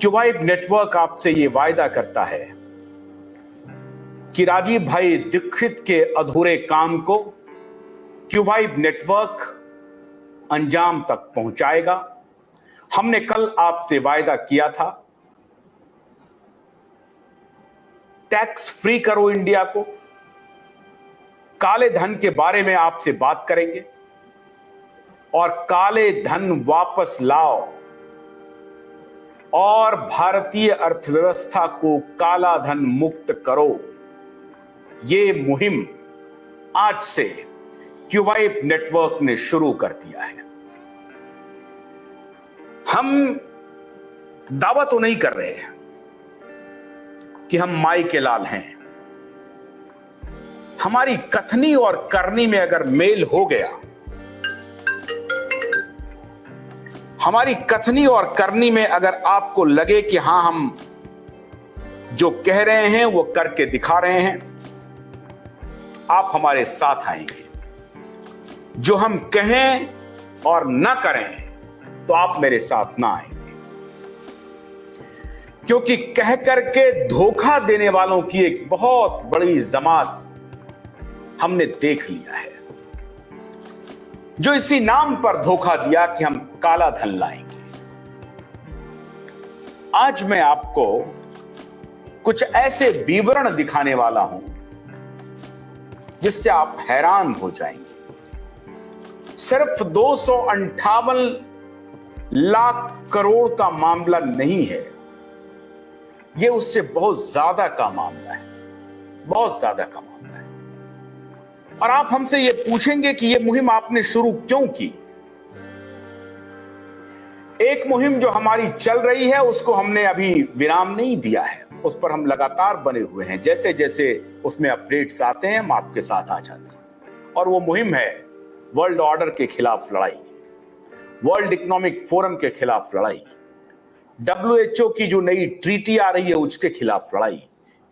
क्यूवाइब network आपसे यह वायदा करता है कि राजीव भाई दीक्षित के अधूरे काम को क्यूवाइब नेटवर्क अंजाम तक पहुंचाएगा। हमने कल आपसे वायदा किया था, टैक्स फ्री करो इंडिया को, काले धन के बारे में आपसे बात करेंगे और काले धन वापस लाओ और भारतीय अर्थव्यवस्था को काला धन मुक्त करो। यह मुहिम आज से क्यूवाइब नेटवर्क ने शुरू कर दिया है। हम दावा तो नहीं कर रहे हैं कि हम माई के लाल हैं। हमारी कथनी और करनी में अगर मेल हो गया, हमारी कथनी और करनी में अगर आपको लगे कि हां हम जो कह रहे हैं वो करके दिखा रहे हैं, आप हमारे साथ आएंगे। जो हम कहें और ना करें तो आप मेरे साथ ना आएंगे, क्योंकि कह करके धोखा देने वालों की एक बहुत बड़ी जमात हमने देख लिया है, जो इसी नाम पर धोखा दिया कि हम काला धन लाएंगे। आज मैं आपको कुछ ऐसे विवरण दिखाने वाला हूं जिससे आप हैरान हो जाएंगे। सिर्फ 258 लाख करोड़ का मामला नहीं है, यह उससे बहुत ज्यादा का मामला है, बहुत ज्यादा का मामला है। और आप हमसे यह पूछेंगे कि यह मुहिम आपने शुरू क्यों की। एक मुहिम जो हमारी चल रही है उसको हमने अभी विराम नहीं दिया है, उस पर हम लगातार बने हुए हैं। जैसे जैसे उसमें अपडेट्स आते हैं हम आपके साथ आ जाते हैं। और वो मुहिम है वर्ल्ड ऑर्डर के खिलाफ लड़ाई, वर्ल्ड इकोनॉमिक फोरम के खिलाफ लड़ाई, WHO की जो नई ट्रीटी आ रही है उसके खिलाफ लड़ाई,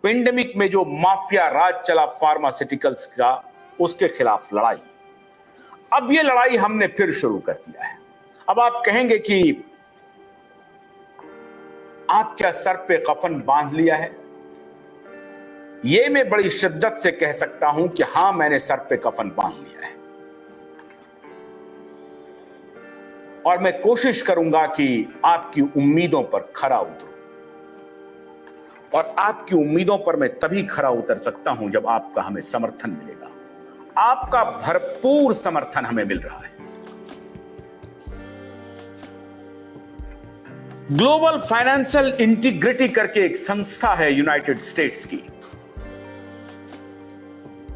पेंडेमिक में जो माफिया राज चला फार्मास्यूटिकल्स का उसके खिलाफ लड़ाई। अब ये लड़ाई हमने फिर शुरू कर दिया है। अब आप कहेंगे कि आप क्या सर पे कफन बांध लिया है? यह मैं बड़ी शिद्दत से कह सकता हूं कि हां, मैंने सर पे कफन बांध लिया है। और मैं कोशिश करूंगा कि आपकी उम्मीदों पर खरा उतरूं। और आपकी उम्मीदों पर मैं तभी खरा उतर सकता हूं जब आपका हमें समर्थन मिलेगा। आपका भरपूर समर्थन हमें मिल रहा है। ग्लोबल फाइनेंशियल इंटीग्रिटी करके एक संस्था है यूनाइटेड स्टेट्स की,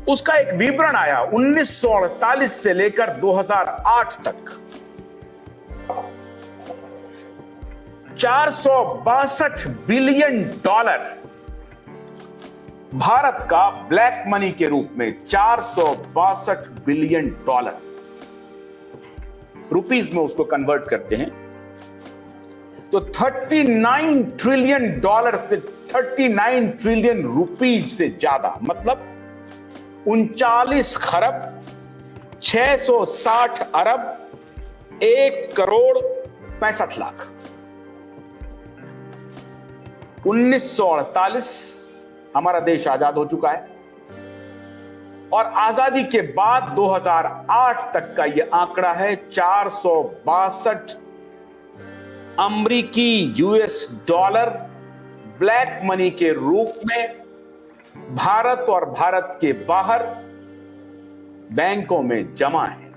उसका एक विवरण आया 1948 से लेकर 2008 तक 462 बिलियन डॉलर भारत का ब्लैक मनी के रूप में, 462 बिलियन डॉलर रुपीस में उसको कन्वर्ट करते हैं तो 39 ट्रिलियन डॉलर से 39 ट्रिलियन रुपीज से ज्यादा, मतलब 39 खरब 660 अरब 1 करोड़ 65 लाख। 1948 हमारा देश आजाद हो चुका है और आजादी के बाद 2008 तक का यह आंकड़ा है 462 अमेरिकी US डॉलर ब्लैक मनी के रूप में भारत और भारत के बाहर बैंकों में जमा है।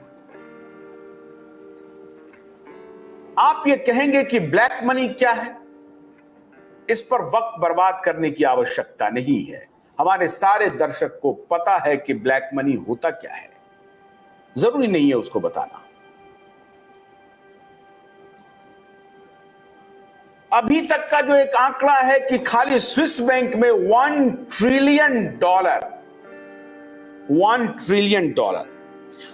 आप ये कहेंगे कि ब्लैक मनी क्या है? इस पर वक्त बर्बाद करने की आवश्यकता नहीं है। हमारे सारे दर्शक को पता है कि ब्लैक मनी होता क्या है, जरूरी नहीं है उसको बताना। अभी तक का जो एक आंकड़ा है कि खाली स्विस बैंक में 1 ट्रिलियन डॉलर,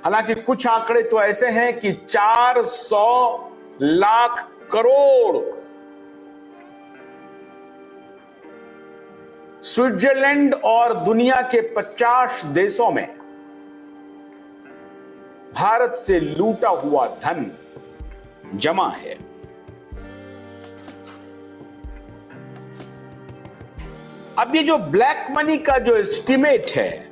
हालांकि कुछ आंकड़े तो ऐसे हैं कि 400 लाख करोड़ स्विट्जरलैंड और दुनिया के 50 देशों में भारत से लूटा हुआ धन जमा है। अब ये जो ब्लैक मनी का जो एस्टिमेट है,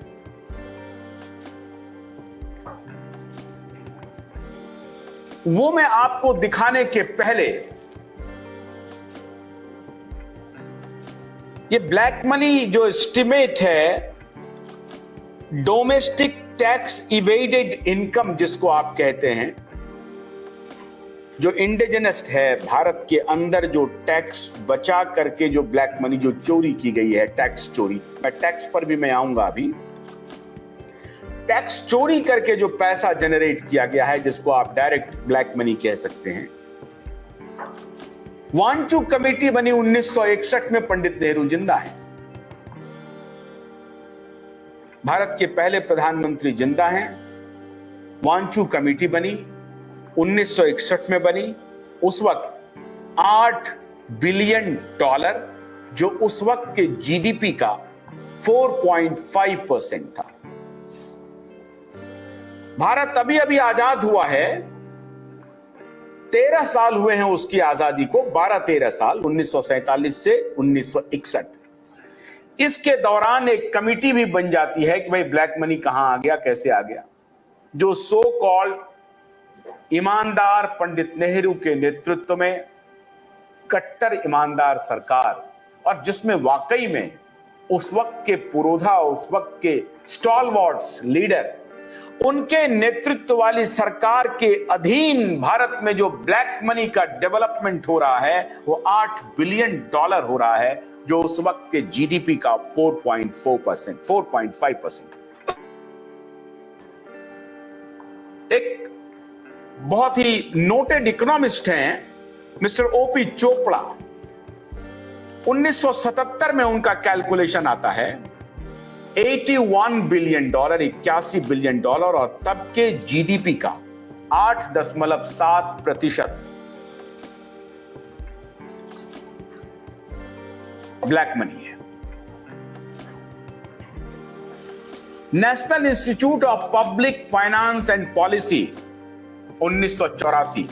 वो मैं आपको दिखाने के पहले, ये ब्लैक मनी जो एस्टिमेट है, डोमेस्टिक टैक्स इवेडेड इनकम जिसको आप कहते हैं, जो इंडिजिनस है, भारत के अंदर जो टैक्स बचा करके जो ब्लैक मनी जो चोरी की गई है, टैक्स चोरी, मैं टैक्स पर भी मैं आऊंगा अभी, टैक्स चोरी करके जो पैसा जनरेट किया गया है, जिसको आप डायरेक्ट ब्लैक मनी कह सकते हैं। वांचू कमेटी बनी 1961 में, पंडित नेहरू जिंदा है, भारत के पहले प्रधानमंत्री जिंदा हैं। वांचू कमेटी बनी 1961 में बनी। उस वक्त $8 बिलियन, जो उस वक्त के जीडीपी का 4.5% था। भारत अभी अभी आजाद हुआ है, 13 साल हुए हैं उसकी आजादी को, 12-13 साल, 1947 से 1961। इसके दौरान एक कमिटी भी बन जाती है कि भाई ब्लैक मनी कहां आ गया, कैसे आ गया, जो सो कॉल्ड ईमानदार पंडित नेहरू के नेतृत्व में कट्टर ईमानदार सरकार, और जिसमें वाकई में उस वक्त के पुरोधा, उस वक्त के स्टॉलवर्ड्स लीडर, उनके नेतृत्व वाली सरकार के अधीन भारत में जो ब्लैक मनी का डेवलपमेंट हो रहा है, वो $8 बिलियन हो रहा है, जो उस वक्त के जीडीपी का 4.4%, 4.5%। एक बहुत ही नोटेड इकोनॉमिस्ट हैं मिस्टर ओपी चोपड़ा, 1977 में उनका कैलकुलेशन आता है $81 बिलियन, $81 बिलियन, और तब के जीडीपी का 8.7% ब्लैक मनी है। National institute of public finance and policy 1984,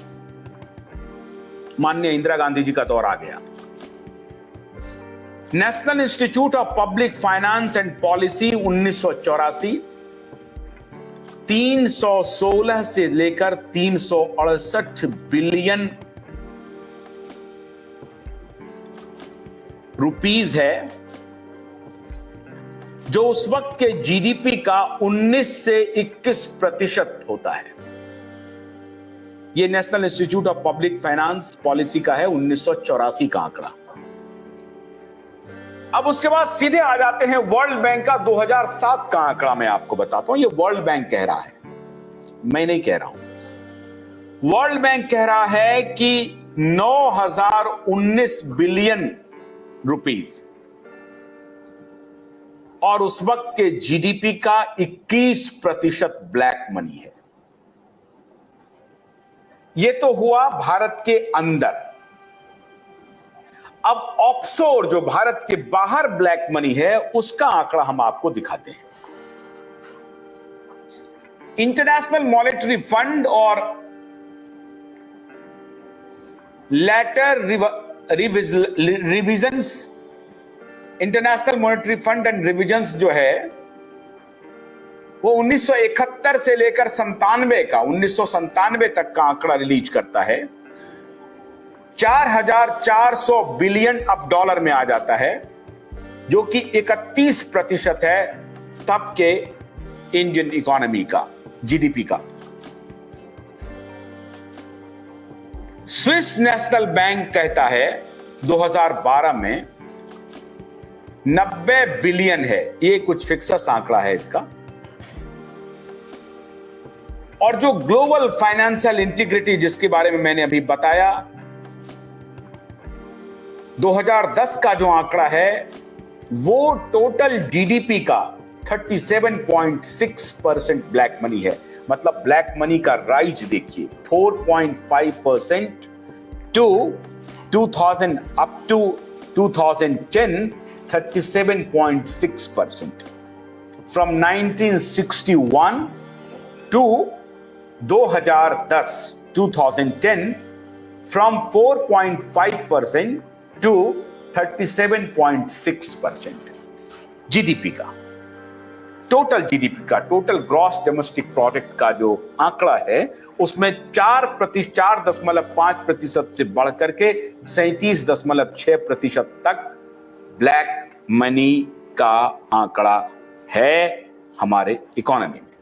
माननीय इंदिरा गांधी जी का दौर आ गया। National institute of public finance and policy 1984, 316 से लेकर 368 बिलियन रुपीस है, जो उस वक्त के जीडीपी का 19 से 21% होता है। यह national institute of public finance policy का है 1984 का आंकड़ा। अब उसके बाद सीधे आ जाते हैं वर्ल्ड बैंक का 2007 का आंकड़ा। मैं आपको बताता हूं, यह वर्ल्ड बैंक कह रहा है, मैं नहीं कह रहा हूं। वर्ल्ड बैंक कह रहा है कि 9,019 बिलियन रुपीस, और उस वक्त के जीडीपी का 21% ब्लैक मनी है। यह तो हुआ भारत के अंदर। अब ऑफशोर, जो भारत के बाहर ब्लैक मनी है, उसका आंकड़ा हम आपको दिखाते हैं। इंटरनेशनल मॉनेटरी फंड और later revisions, International Monetary Fund and revisions जो है, वो 1971 से लेकर 1997 तक का आंकड़ा रिलीज करता है। 4,400 बिलियन अब डॉलर में आ जाता है, जो कि 31% है तब के इंडियन इकोनॉमी का, जीडीपी का। स्विस नेशनल बैंक कहता है 2012 में 90 बिलियन है। ये कुछ फिक्सस आंकड़ा है इसका। और जो ग्लोबल फाइनेंशियल इंटीग्रिटी, जिसके बारे में मैंने अभी बताया, 2010 का जो आंकड़ा है, वो टोटल जीडीपी का 37.6% ब्लैक मनी है। मतलब ब्लैक मनी का राइज देखिए, 4.5% to 2000 up to 2010, 37.6%। From 1961 to 2010, 2010, from 4.5% to 37.6%। GDP का, टोटल जीडीपी का, टोटल ग्रॉस डोमेस्टिक प्रोडक्ट का जो आंकड़ा है उसमें 4.5% से बढ़ करके 37.6% तक ब्लैक मनी का आंकड़ा है हमारे इकोनॉमी में।